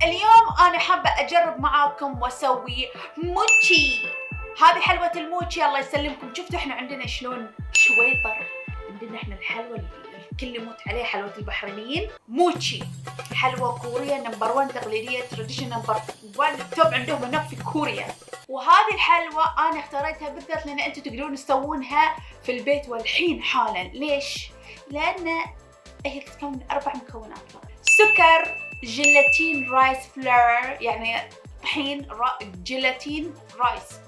اليوم انا حابه اجرب معاكم واسوي موتشي. هذه حلوه الموتشي الله يسلمكم. شفتوا احنا عندنا شلون شويطر، عندنا احنا الحلوه اللي الكل يموت عليها، حلوه البحرينيين موتشي. حلوه كوريا نمبر 1 تقليديه تراديشن نمبر 1 توب عندهم هناك في كوريا. وهذه الحلوه انا اختاريتها بالذات لان انتم تقدرون تسوونها في البيت والحين حالا. ليش؟ لان هي تتكون من 4 مكونات: سكر، جيلاتين رايس فلور يعني طحين جيلاتين رايس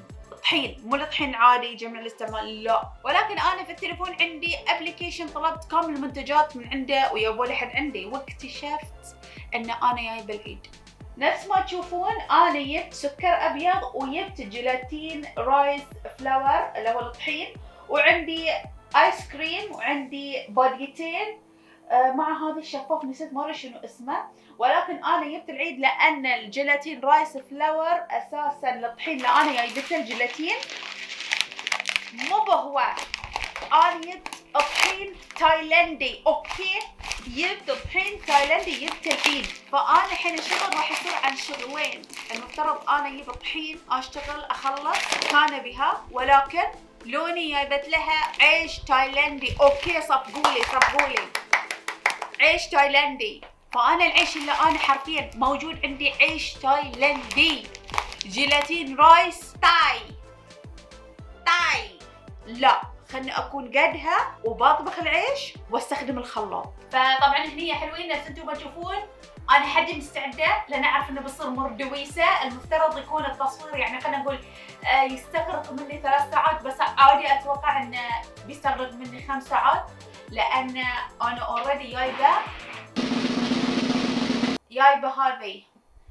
طحين، مو الطحين عادي جمع الاستعمال لا. ولكن انا في التليفون عندي ابلكيشن طلبت كامل المنتجات من عنده ويابوا لي حد عندي، واكتشفت ان انا جايبه العيد. نفس ما تشوفون انا جبت سكر ابيض وجبت جيلاتين رايس فلاور اللي هو الطحين، وعندي ايس كريم وعندي باديتين مع هذا الشفاف نسيت مره شنو اسمه. ولكن انا جبت العيد لان الجيلاتين رايس فلاور اساسا الطحين اللي انا جايبته الجيلاتين مو هو. انا جبت طحين تايلندي، اوكي جبت طحين تايلندي جبت العيد. فانا الحين الشغل راح يصير عن شغلين. المفترض انا اجيب طحين اشتغل اخلص كان بها، ولكن لوني جايبت لها عيش تايلندي. اوكي صفقولي عيش تايلندي. فانا العيش اللي انا حرفيا موجود عندي عيش تايلندي جيلاتين رايس تاي لا خلني اكون قدها وبطبخ العيش واستخدم الخلاط. فطبعا هني يا حلوين نفس انتم ما تشوفون انا حدي مستعده لان اعرف انه بصير مردويسه. المفترض يكون التصوير يعني خلينا نقول يستغرق مني 3 ساعات، بس عادي اتوقع انه بيستغرق مني 5 ساعات لان انا اوريدي جايبه هذه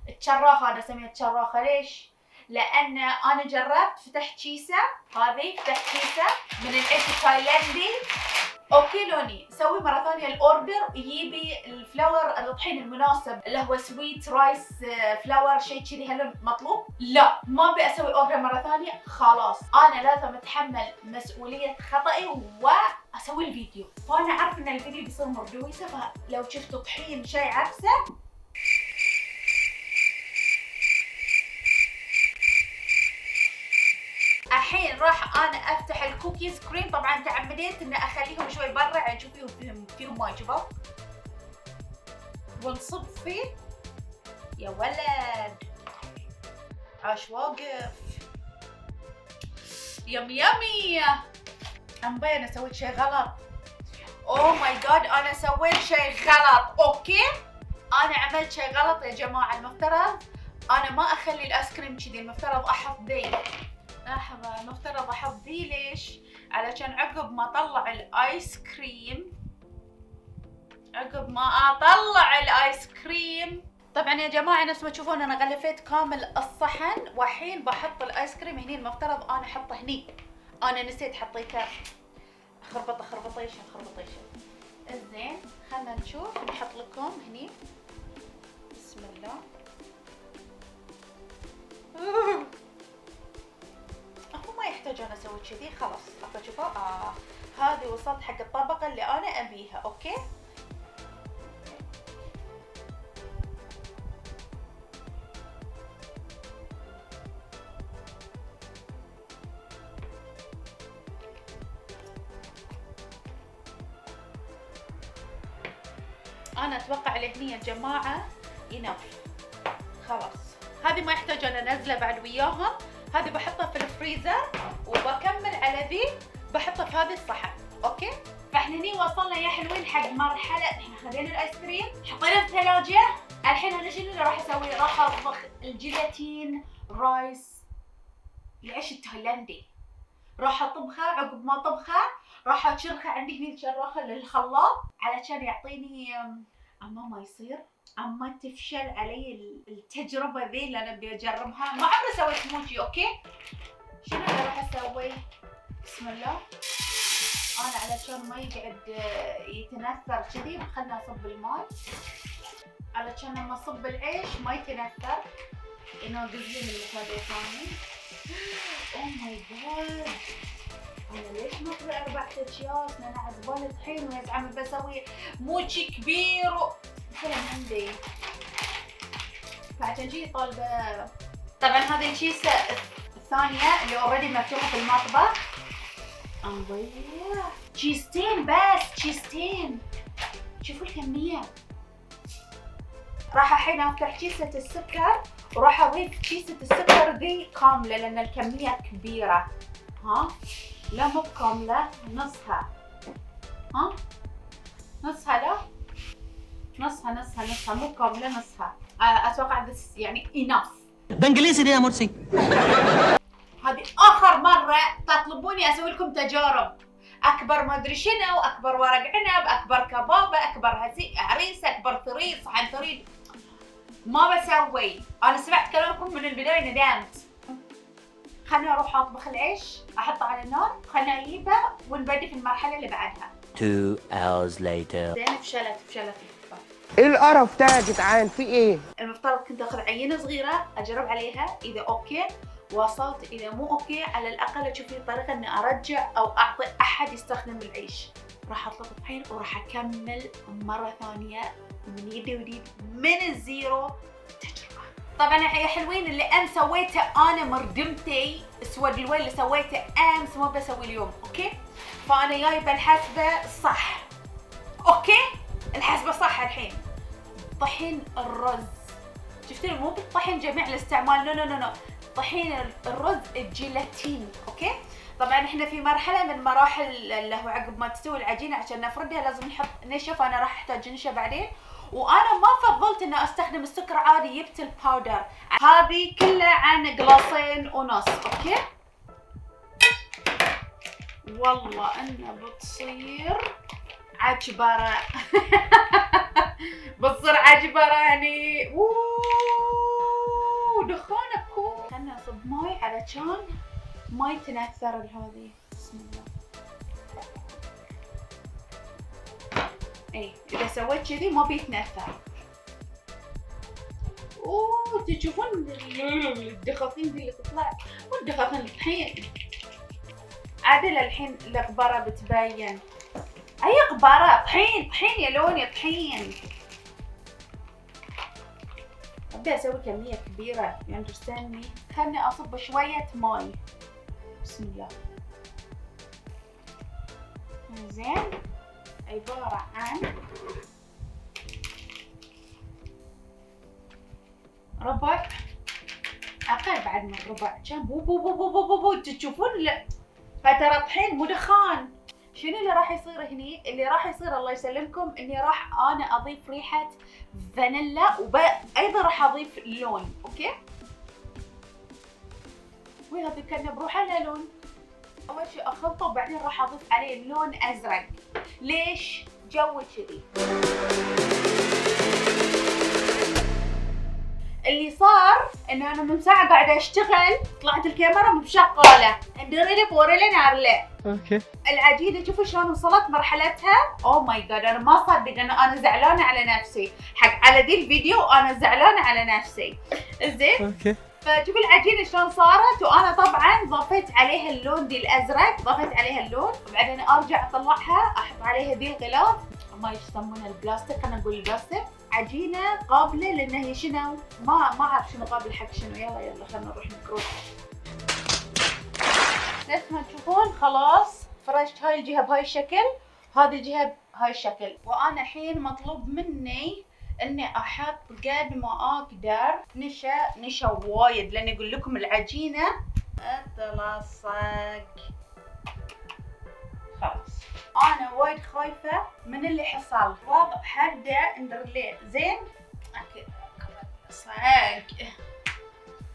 الشراخه. انا اسميها الشراخه ليش؟ لان انا جربت فتحت كيسه، هذه فتحت كيسه من العيش التايلندي. اوكي لوني سوي مره ثانيه الاوردر يجيبي الفلاور الطحين المناسب اللي هو سويت رايس فلاور شيء كذي. هل مطلوب؟ لا ما ابي اسوي اوردر مره ثانيه، خلاص انا لازم اتحمل مسؤوليه خطأي واسوي الفيديو. فانا عارف ان الفيديو بيصير مردوسه، فلو شفتوا طحين شيء عكسه الحين راح انا افتح الكوكيز كريم. طبعا تعمديت ان اخليهم شوي برا يعني تشوفيهم فيهم ماي شباب، ونصب فيه. يا ولد عاش واقف يمي. امبي انا سويت شيء غلط. اوه ماي جاد انا سويت شيء غلط. اوكي انا عملت شيء غلط يا جماعه. المفترض انا ما اخلي الايس كريم كذي، المفترض احط ذي. لحظة المفترض احط ذي ليش؟ علشان عقب ما اطلع الايس كريم، طبعا يا جماعة نفس ما تشوفون انا غلفت كامل الصحن، والحين بحط الايس كريم هني. المفترض انا احطه هني، انا نسيت حطيته. خربطيشن. زين خلنا نشوف، نحط لكم هني. بسم الله. ما يحتاج انا اسوي كذي، خلاص ابغى اشوفها. هذه وصلت حق الطبقه اللي انا ابيها. اوكي انا اتوقع لهني يا جماعه ينف. خلاص هذه ما يحتاج انا انزله بعد وياهم. هذه بحطها في الفريزر وبكمل على ذي بحطها في هذه الصحن. اوكي فاحنا هني وصلنا يا حلوين حق مرحله احنا خذينا الايس كريم حطينا في الثلاجه. الحين انا شنو اللي راح اسوي؟ راح اطبخ الجيلاتين رايس العيش التايلندي. راح اطبخها. عقب ما اطبخها راح اشرخها عندي هني الشراخه للخلاط علشان يعطيني اما ما يصير اما تفشل علي التجربه ذي اللي انا ابي اجربها. ما عمري سويت موتشي. اوكي شنو اللي راح اسوي؟ بسم الله. انا علشان ما يقعد يتنثر كذي خلنا اصب الماي علشان لما اصب العيش ما يتنثر. ينقز لي من هذا ثاني. اوه ماي جاد انا ليش ما اخذ 4 اكياس؟ انا عزبالي طحين ويا زعمي بسوي موتشي كبير كلام عندي. عشان شي طالبة. طبعا هذه الكيسة الثانية اللي اوريدي مفتوحة في المطبخ. نضيع كيستين بس، كيستين. شوفوا الكمية. راح الحين افتح كيسة السكر وراح اضيف كيسة السكر ذي كاملة لان الكمية كبيرة. ها؟ لا مو كاملة، نصها. ها؟ نصها لا؟ نصها مو كاملة، نصها. اتوقع بس يعني enough. ده انجليزي دي يا مرسي. هذه اخر مرة تطلبوني اسوي لكم تجارب. اكبر ما ادري شنو، اكبر ورق عنب، اكبر كبابة، اكبر هريسة، اكبر ثريد، صحن ثريد. ما بسوي. انا سمعت كلامكم من البداية ندمت. خليني اروح اطبخ العيش، احطه على النار، خليني اجيبه ونبدي في المرحلة اللي بعدها. 2 hours later. زين فشلت. ايه القرف ده يا جدعان؟ في ايه؟ المفترض كنت اخذ عينة صغيرة اجرب عليها، اذا اوكي وصلت، اذا مو اوكي على الاقل اشوف لي طريقة اني ارجع او اعطي احد يستخدم العيش. راح اطلب الحين وراح اكمل مرة ثانية من يدي وديد من الزيرو تجربة. طبعا يا حلوين اللي امس سويته انا مردمتي اسود الويل اللي سويته امس ما بسوي اليوم، اوكي؟ فانا جايبه الحسبة صح. اوكي؟ الحسبة صح الحين. طحين الرز. شفتوا مو بالطحين جميع الاستعمال، لا. طحين الرز الجيلاتين، اوكي؟ طبعا احنا في مرحله من مراحل اللي هو عقب ما تستوي العجينه عشان نفردها لازم نحط نشا، فانا راح احتاج نشا بعدين. وانا ما فضلت اني استخدم السكر عادي، جبت الباودر. هذه كلها عن قلاصين ونص، اوكي؟ والله انها بتصير عجبرة. بتصير عجبراني. دخانة كول. خلنا اصب ماي علشان ما يتنثر هذه. بسم الله. اي اذا سويت كذي ما بيتنثر. تشوفون الدخاخين دي اللي تطلع، والدخاخين الطحين. عادل الحين الغبرة بتبين. اي غبارة؟ طحين يا لوني، طحين. ابي اسوي كمية كبيرة، you understand me؟ خلني اصب شوية ماي. بسم الله. زين، عبارة عن ربع، اقل بعد من ربع. كم بو تشوفون؟ لا فترى طحين مو دخان. شنو اللي راح يصير هني؟ اللي راح يصير الله يسلمكم اني راح انا اضيف ريحة فانيلا وايضا راح اضيف لون، اوكي؟ وهذا كان بروحه له لون. اول شيء اخلطه وبعدين راح اضيف عليه لون ازرق. ليش؟ جو كذي. اللي صار ان انا من ساعة قاعدة اشتغل، طلعت الكاميرا مو شغالة، ندري لي بوري لي نار لي. اوكي. العجينة شوفوا شلون وصلت مرحلتها. اوه ماي جاد، انا ما صدق انا زعلانة على نفسي. حق على ذي الفيديو انا زعلانة على نفسي. زين؟ اوكي. فشوفوا العجينة شلون صارت، وانا طبعا ضفيت عليها اللون دي الازرق، ضفيت عليها اللون، وبعدين ارجع اطلعها احط عليها ذي الغلاف، ما يسمونها البلاستيك، خلينا نقول البلاستيك. عجينة قابلة لان هي شنو؟ ما اعرف شنو قابل حق شنو. يلا خلينا نروح نكروت. نفس ما تشوفون خلاص فرشت هاي الجهة بهاي الشكل، هذه الجهة بهاي الشكل. وانا الحين مطلوب مني اني احط قد ما اقدر نشا وايد، لان يقول لكم العجينة تلصق. خلاص انا وايد خايفة من اللي حصل. واضح حدة ندرليه. زين اكيد صق.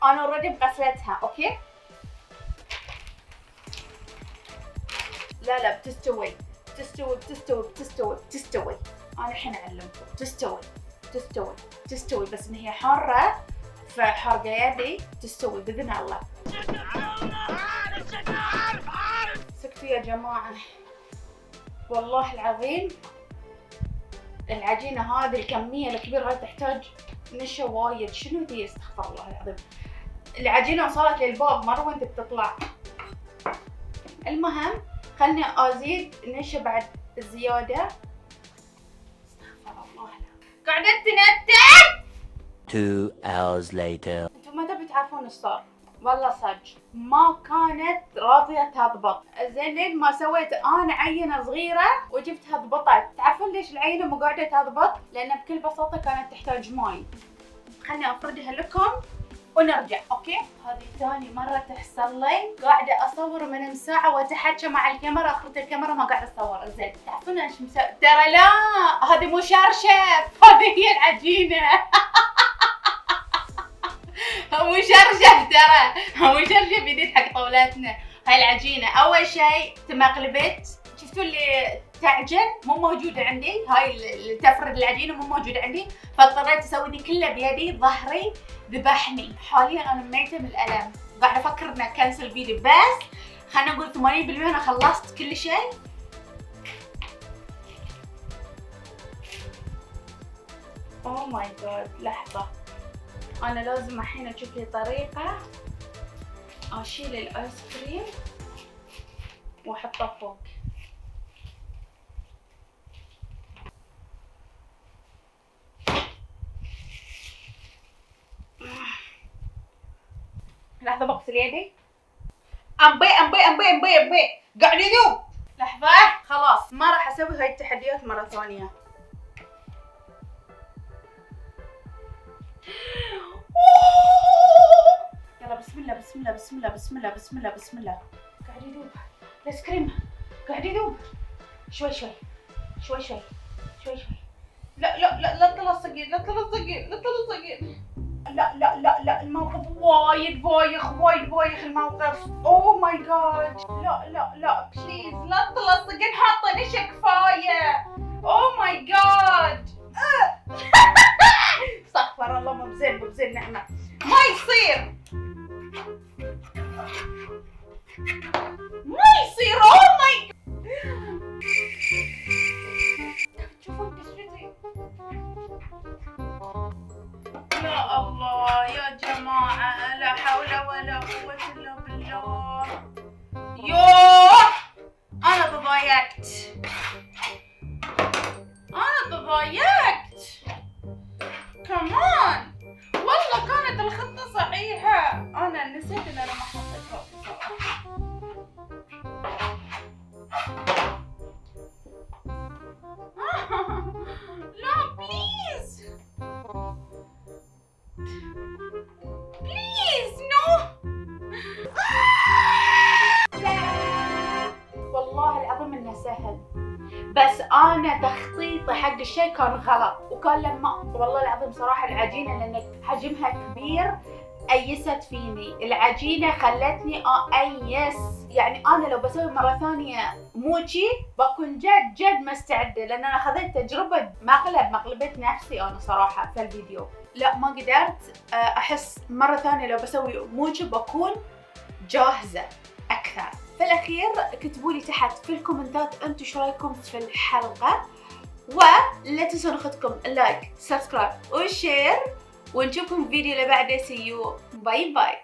انا اوريدي مغسلتها، اوكي؟ لا بتستوي. انا الحين اعلمكم. تستوي بس ان هي حارة، فحرقة يدي تستوي باذن الله. سكتوا يا جماعة، والله العظيم العجينة هذه الكمية الكبيرة هذه تحتاج نشا وايد. شنو ذي؟ استغفر الله العظيم. العجينة وصلت للباب مرة وانت بتطلع. المهم خلني ازيد نشا بعد زيادة. استغفر الله العظيم. قاعدة تنتت. 2 hours later. انتم ما تبي تعرفون ايش صار، والله صدق ما كانت راضية تضبط. زين لين ما سويت انا عينة صغيرة وجبتها ضبطت. تعرفون ليش العينة مو قاعدة تضبط؟ لان بكل بساطة كانت تحتاج ماي. خلني افردها لكم ونرجع. اوكي، هذه ثاني مرة تحصل لي. قاعدة اصور من ساعة واتحكى مع الكاميرا، اخرت الكاميرا ما قاعدة اصور. زين تعرفون ايش مسوي؟ ترى لا، هذه مو شرشف، هذه هي العجينة. مو شرشف ترى، مو شرشف جديد حق طاولتنا. هاي العجينة أول شيء تمقلبت، شفتوا اللي تعجن مو موجودة عندي، هاي اللي تفرد العجينة مو موجودة عندي، فاضطريت أسوي دي كلها بيدي. ظهري ذبحني، حاليا أنا ميتة من الألم. قاعدة أفكر إن أكنسل الفيديو، بس خلنا نقول 80% أنا خلصت كل شيء. أوه ماي جاد، لحظة، أنا لازم الحين أشوف لي طريقة أشيل الآيس كريم وأحطه فوق. لحظة بغسل يدي. أمبي قاعد يذوب. لحظة، خلاص ما راح أسوي هاي التحديات مرة ثانية. يلا بسم الله بسم الله بسم الله بسم الله بسم الله بسم الله. قاعد يذوب الايس كريم، قاعد يذوب. شوي شوي شوي شوي شوي شوي. لا لا لا لا تلصقين، لا تلصقين، لا تلصقين. لا لا لا لا، الموقف وايد بايخ، وايد بايخ الموقف. اوه ماي جاد، لا لا لا بليز لا تلصقين، حاطه نشا كفايه. اوه ماي جاد. استغفر الله، مو بزين مو بزين نعمه، ما يصير ما يصير. اوه ماي شوفوا كسرتي. يا الله يا جماعة، لا حول ولا قوة إلا بالله. يوه أنا تضايقت، أنا تضايقت كمان. والله كانت الخطة صحيحة، أنا نسيت إن أنا ما حطيتها بصراحة. لا بليز بليز نو. والله العظيم انه سهل، بس انا تخطيطي حق الشيء كان غلط. وكان لما والله العظيم صراحه العجينه لان حجمها كبير ايست فيني. العجينه خلتني ايس. يعني انا لو بسوي مره ثانيه موتشي بكون جد جد مستعده، لان انا خذيت تجربه مقلبت نفسي انا صراحه في الفيديو. لا ما قدرت. احس مره ثانيه لو بسوي موتشي بكون جاهزه اكثر. في الاخير اكتبوا لي تحت في الكومنتات انتم شو رايكم في الحلقه، ولا تنسون اخذكم لايك سبسكرايب وشير، ونشوفكم في الفيديو اللي بعده. سي يو، باي باي.